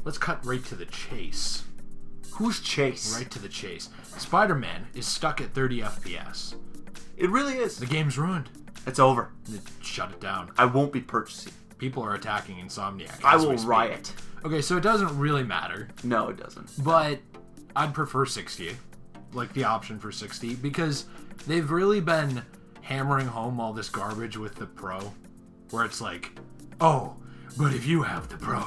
let's cut right to the chase. Who's Chase? Right to the chase. Spider-Man is stuck at 30 FPS. It really is. The game's ruined. It's over. Shut it down. I won't be purchasing. People are attacking Insomniac. I will riot. Okay, so it doesn't really matter. No, it doesn't. But I'd prefer 60. Like the option for 60. Because they've really been hammering home all this garbage with the Pro. Where it's like, oh, but if you have the Pro,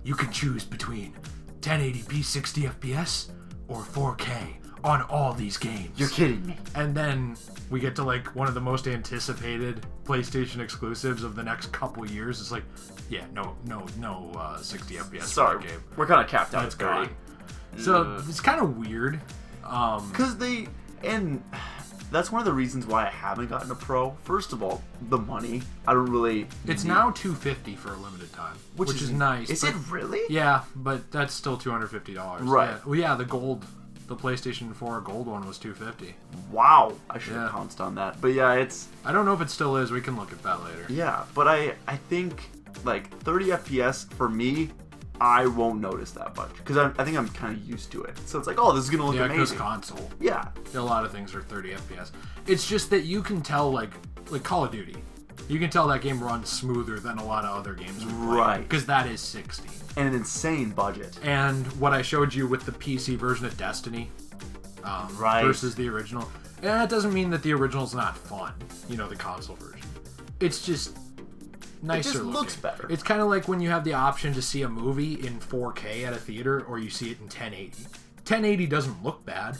you can choose between 1080p 60 FPS or 4K on all these games. You're kidding me. And then we get to like one of the most anticipated PlayStation exclusives of the next couple years. It's like, yeah, no 60 FPS Sorry, for that game. we're kind of capped out That's at 30. gone. So it's kind of weird. Because and that's one of the reasons why I haven't gotten a Pro. First of all, the money. I don't really... It's now $250 for a limited time, which is nice. Is it really? Yeah, but that's still $250. Right. Yeah. Well, yeah, the PlayStation 4 gold one was $250. Wow. I should have pounced on that. But yeah, it's... I don't know if it still is. We can look at that later. Yeah, but I think, like, 30 FPS for me, I won't notice that much. Because I think I'm kind of used to it. So it's like, oh, this is going to look amazing. Yeah, because console. Yeah. A lot of things are 30 FPS. It's just that you can tell, like Call of Duty. You can tell that game runs smoother than a lot of other games we play. Right. Because that is 60. And an insane budget. And what I showed you with the PC version of Destiny versus the original. And that doesn't mean that the original's not fun. You know, the console version. It's just nicer looking. It just looks better. It's kind of like when you have the option to see a movie in 4K at a theater or you see it in 1080. 1080 doesn't look bad.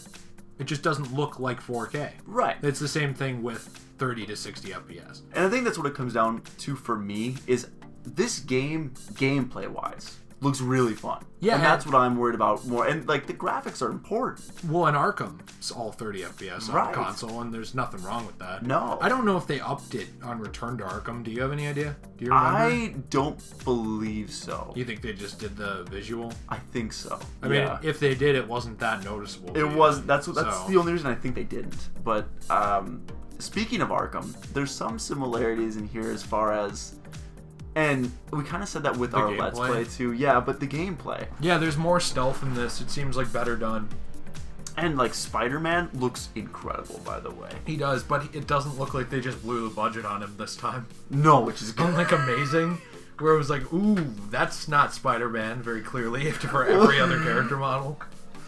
It just doesn't look like 4K. Right. It's the same thing with 30 to 60 FPS. And I think that's what it comes down to for me is this game, gameplay-wise, looks really fun. Yeah. And that's what I'm worried about more. And, like, the graphics are important. Well, in Arkham's all 30 FPS on console, and there's nothing wrong with that. No. I don't know if they upped it on Return to Arkham. Do you have any idea? Do you remember? I don't believe so. You think they just did the visual? I think so. I mean, if they did, it wasn't that noticeable. It wasn't. That's the only reason I think they didn't. But speaking of Arkham, there's some similarities in here as far as... And we kind of said that with our Let's Play too. Yeah, but the gameplay. Yeah, there's more stealth in this. It seems like better done. And like Spider-Man looks incredible, by the way. He does, but it doesn't look like they just blew the budget on him this time. No, which is good. Like amazing. Where it was like, ooh, that's not Spider-Man very clearly for every other character model.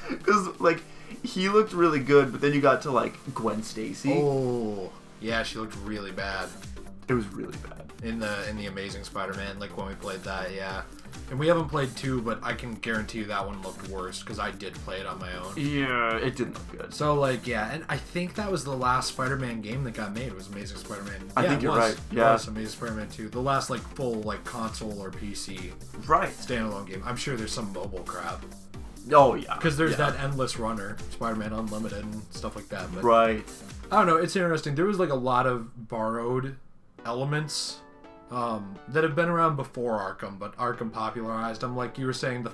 Because like he looked really good, but then you got to like Gwen Stacy. Oh, yeah, she looked really bad. It was really bad. In the Amazing Spider-Man, like when we played that, yeah. And we haven't played 2, but I can guarantee you that one looked worse, because I did play it on my own. Yeah, it didn't look good. So, like, yeah, and I think that was the last Spider-Man game that got made, was Amazing Spider-Man. I think you're right, yeah. It was Amazing Spider-Man 2. The last, like, full, like, console or PC standalone game. I'm sure there's some mobile crap. Oh, yeah. Because there's that Endless Runner, Spider-Man Unlimited, and stuff like that. But right. I don't know, it's interesting. There was, like, a lot of borrowed elements that have been around before Arkham, but Arkham popularized them. Like you were saying,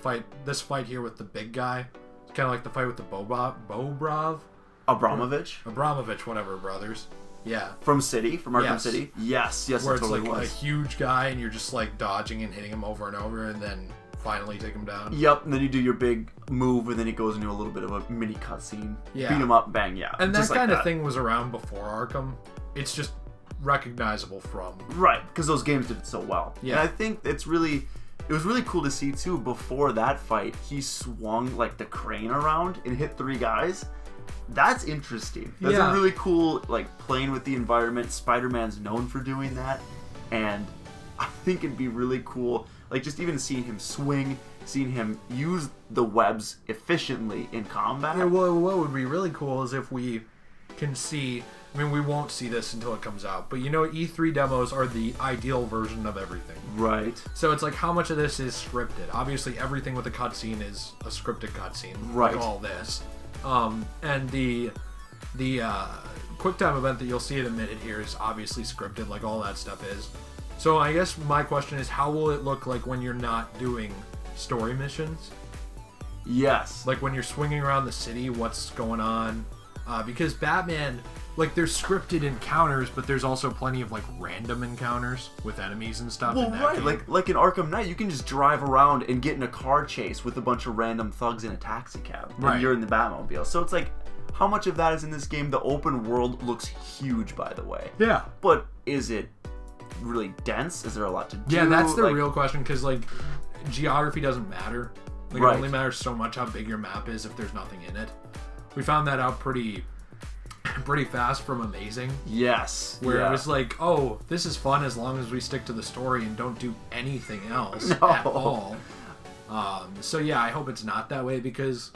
this fight here with the big guy, it's kind of like the fight with the Abramovich, whatever, brothers. Yeah. From Arkham City? Yes, where it it's totally like was. a huge guy and you're just like dodging and hitting him over and over and then finally take him down. Yep, and then you do your big move and then it goes into a little bit of a mini cutscene. Yeah. Beat him up, bang, yeah. And that kind of thing was around before Arkham. It's just recognizable from. Right, because those games did it so well. Yeah. And I think it was really cool to see too, before that fight, he swung like the crane around and hit 3 guys. That's interesting. That's a really cool, like, playing with the environment. Spider-Man's known for doing that. And I think it'd be really cool, like, just even seeing him swing, seeing him use the webs efficiently in combat. Yeah, well, what would be really cool is if we can see... I mean, we won't see this until it comes out, but you know, E3 demos are the ideal version of everything. Right. So it's like, how much of this is scripted? Obviously, everything with a cutscene is a scripted cutscene. Right. Like all this. And the QuickTime event that you'll see in a minute here is obviously scripted, like all that stuff is. So I guess my question is, how will it look like when you're not doing story missions? Yes. Like when you're swinging around the city, what's going on? Because Batman like there's scripted encounters, but there's also plenty of like random encounters with enemies and stuff. Well, in that right, game. like in Arkham Knight, you can just drive around and get in a car chase with a bunch of random thugs in a taxi cab, and you're in the Batmobile. So it's like, how much of that is in this game? The open world looks huge, by the way. Yeah, but is it really dense? Is there a lot to do? Yeah, that's the real question, because like geography doesn't matter. Like it only matters so much how big your map is if there's nothing in it. We found that out pretty fast from Amazing. Yes. Where it was like, oh, this is fun as long as we stick to the story and don't do anything else at all. So yeah, I hope it's not that way, because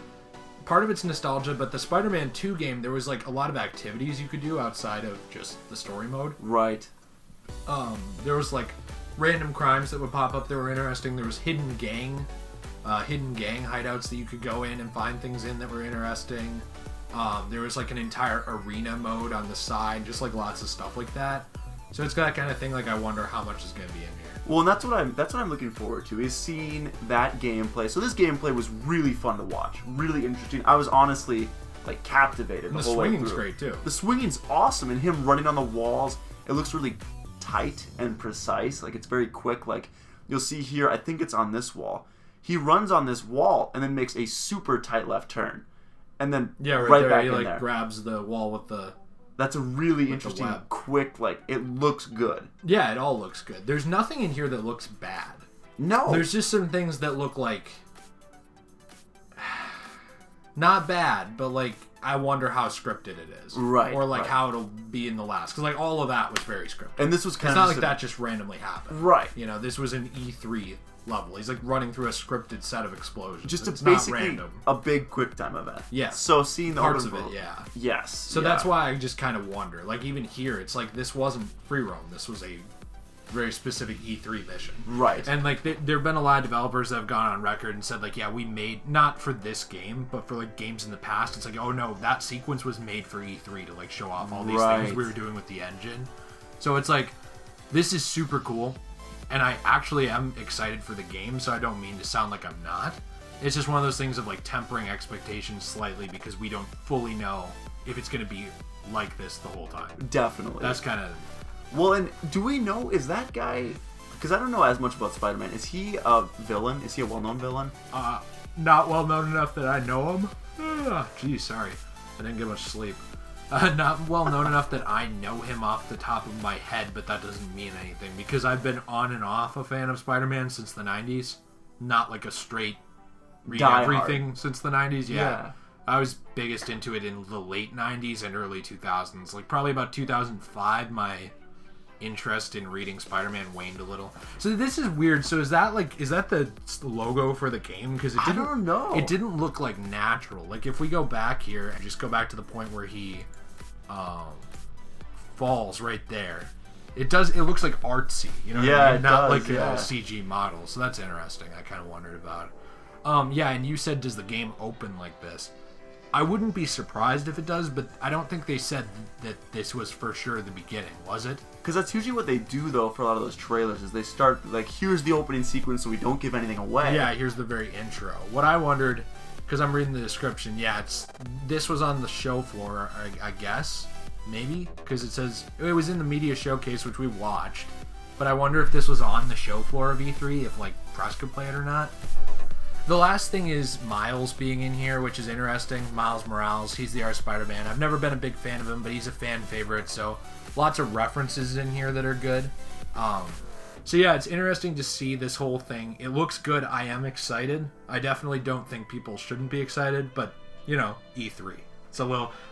part of it's nostalgia, but the Spider-Man 2 game, there was like a lot of activities you could do outside of just the story mode. Right. There was like random crimes that would pop up that were interesting. There was hidden gang hideouts that you could go in and find things in that were interesting. There was like an entire arena mode on the side, just like lots of stuff like that. So it's got that kind of thing. Like, I wonder how much is going to be in here. Well, and that's what I'm looking forward to, is seeing that gameplay. So this gameplay was really fun to watch, really interesting. I was honestly like captivated the whole way through. The swinging's great too. The swinging's awesome, and him running on the walls, it looks really tight and precise. Like, it's very quick. Like, you'll see here, I think it's on this wall. He runs on this wall and then makes a super tight left turn. And then right there, back he in like there. Grabs the wall with the... That's a really interesting, quick, like, it looks good. Yeah, it all looks good. There's nothing in here that looks bad. No. There's just some things that look like... not bad, but like, I wonder how scripted it is. Right. Or like how it'll be in the last. Because like all of that was very scripted. And this was kind it's of... not like that just randomly happened. Right. You know, this was an E3 level. He's like running through a scripted set of explosions. Just it's basically not random. a big quick time event. Yeah. So seeing the parts open of it, world, yeah. Yes. So that's why I just kind of wonder. Like even here, it's like this wasn't free roam. This was a very specific E3 mission. Right. And like there have been a lot of developers that have gone on record and said like, yeah, we made, not for this game, but for like games in the past, it's like, oh no, that sequence was made for E3 to like show off all these things we were doing with the engine. So it's like, this is super cool. And I actually am excited for the game, so I don't mean to sound like I'm not. It's just one of those things of like tempering expectations slightly because we don't fully know if it's going to be like this the whole time. Definitely. That's kind of... Well, and do we know, is that guy... Because I don't know as much about Spider-Man. Is he a villain? Is he a well-known villain? Not well-known enough that I know him. Geez, sorry. I didn't get much sleep. Not well-known enough that I know him off the top of my head, but that doesn't mean anything. Because I've been on and off a fan of Spider-Man since the 90s. Not like a straight read everything since the 90s. Yeah. I was biggest into it in the late 90s and early 2000s. Like probably about 2005, my interest in reading Spider-Man waned a little. So this is weird. So is that the logo for the game? Because I don't know. It didn't look like natural. Like if we go back here and just go back to the point where he falls right there, it looks like artsy. You know, what I mean? Not like a CG model. So that's interesting. I kind of wondered about. Yeah, and you said, does the game open like this? I wouldn't be surprised if it does, but I don't think they said that this was for sure the beginning, was it? Because that's usually what they do, though, for a lot of those trailers, is they start, like, here's the opening sequence so we don't give anything away. Yeah, here's the very intro. What I wondered, because I'm reading the description, this was on the show floor, I guess, maybe? Because it says, it was in the media showcase, which we watched, but I wonder if this was on the show floor of E3, if, like, press could play it or not. The last thing is Miles being in here, which is interesting. Miles Morales, he's the Spider-Man. I've never been a big fan of him, but he's a fan favorite, so lots of references in here that are good. So yeah, it's interesting to see this whole thing. It looks good. I am excited. I definitely don't think people shouldn't be excited, but, you know, E3.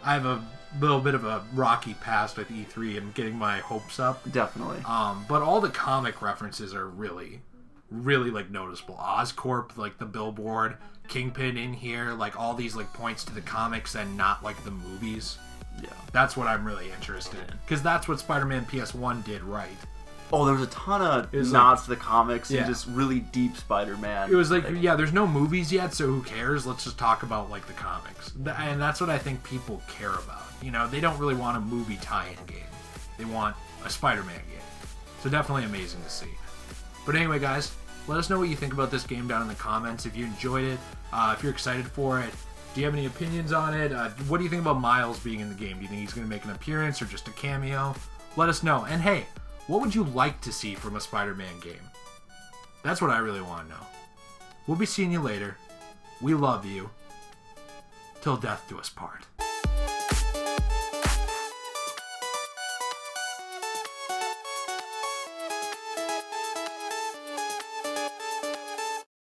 I have a little bit of a rocky past with E3 and getting my hopes up. Definitely. But all the comic references are really like noticeable. Oscorp, like the billboard, Kingpin in here, like all these like points to the comics and not like the movies. Yeah. That's what I'm really interested in. Because that's what Spider-Man PS1 did right. Oh, there was a ton of nods to the comics and just really deep Spider-Man. It was like, there's no movies yet, so who cares? Let's just talk about like the comics. And that's what I think people care about. You know, they don't really want a movie tie-in game. They want a Spider-Man game. So definitely amazing to see. But anyway, guys, let us know what you think about this game down in the comments. If you enjoyed it, if you're excited for it, Do you have any opinions on it? What do you think about Miles being in the game? Do you think he's going to make an appearance or just a cameo? Let us know. And hey, what would you like to see from a Spider-Man game? That's what I really want to know. We'll be seeing you later. We love you. Till death do us part.